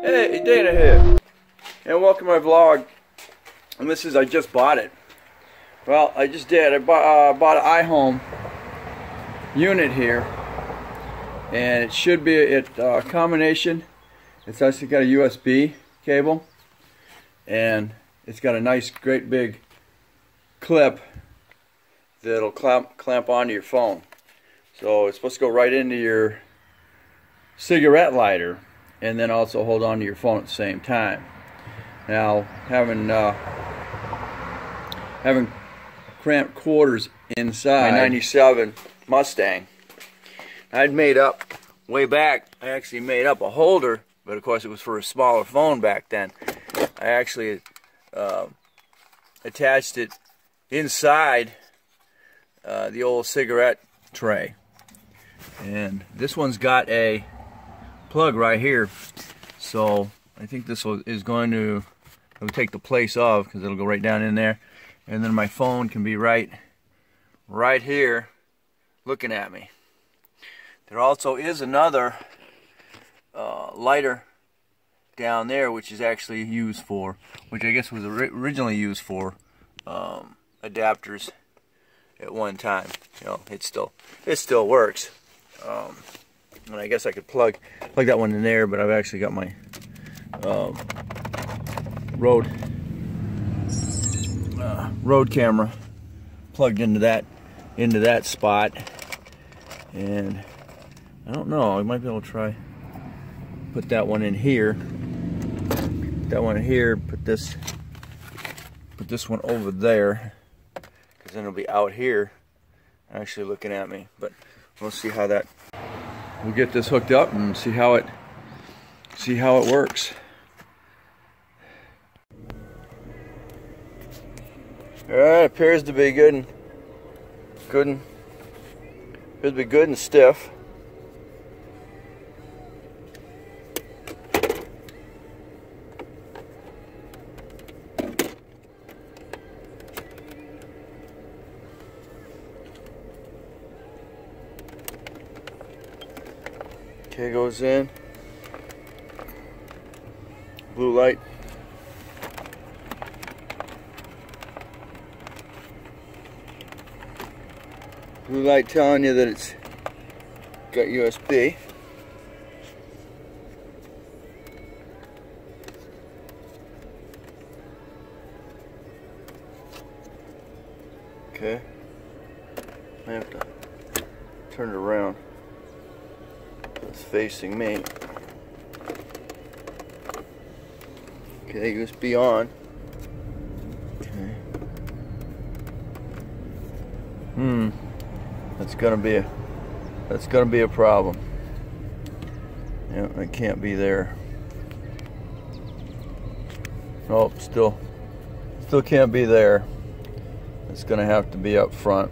Hey, Dana here, and welcome to my vlog. And this is, I just bought it. Well, I just did. I bought an iHome unit here, and it should be a combination. It's actually got a USB cable, and it's got a nice, great big clip that'll clamp onto your phone. So it's supposed to go right into your cigarette lighter, and then also hold on to your phone at the same time. Now, having cramped quarters inside my '97 Mustang, I'd made up way back. I actually made up a holder, but of course it was for a smaller phone back then. I actually attached it inside the old cigarette tray, and this one's got a plug right here, so I think this is going to take the place of, because it'll go right down in there, and then my phone can be right here looking at me. There also is another lighter down there, which is actually used for, which I guess was originally used for adapters at one time. You know, it still works. And I guess I could plug that one in there, but I've actually got my road camera plugged into that spot, and I don't know, I might be able to try put that one in here, put this one over there, because then it'll be out here actually looking at me. But we'll see how that. We'll get this hooked up and see how it works. All right, appears to be good and stiff. Okay, goes in. Blue light. Blue light telling you that it's got USB. Okay. I have to turn it around. It's facing me. Okay, USB on. Okay. That's gonna be a problem. Yeah, it can't be there. Nope, still can't be there. It's gonna have to be up front.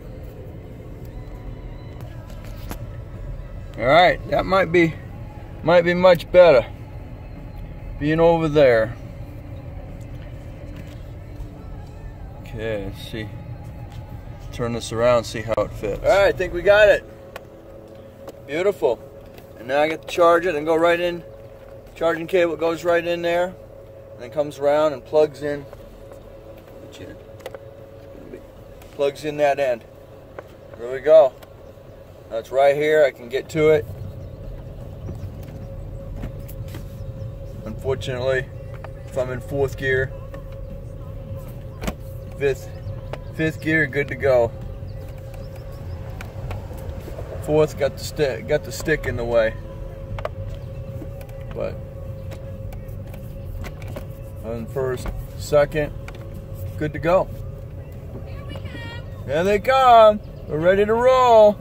All right, that might be much better, being over there. Okay, let's see. Turn this around, see how it fits. All right, I think we got it. Beautiful. And now I get to charge it and go right in. Charging cable goes right in there, and then comes around and plugs in. Plugs in that end. There we go. That's right here. I can get to it. Unfortunately, if I'm in fourth gear, fifth gear, good to go. Fourth got the stick in the way, but on first, second, good to go. There they come. We're ready to roll.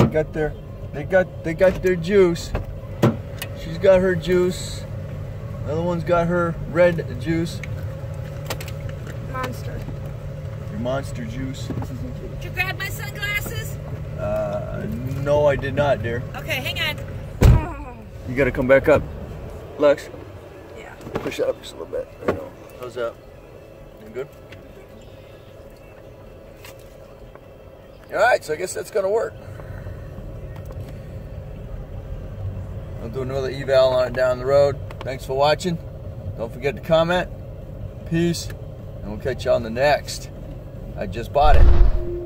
They got their juice. She's got her juice. The other one's got her red juice. Monster. Your monster juice. Did you grab my sunglasses? No, I did not, dear. Okay, hang on. You gotta come back up, Lex. Yeah. Push that up just a little bit. There you go. How's that? You good? All right, so I guess that's gonna work. I'll do another eval on it down the road. Thanks for watching. Don't forget to comment. Peace. And we'll catch you on the next. I just bought it.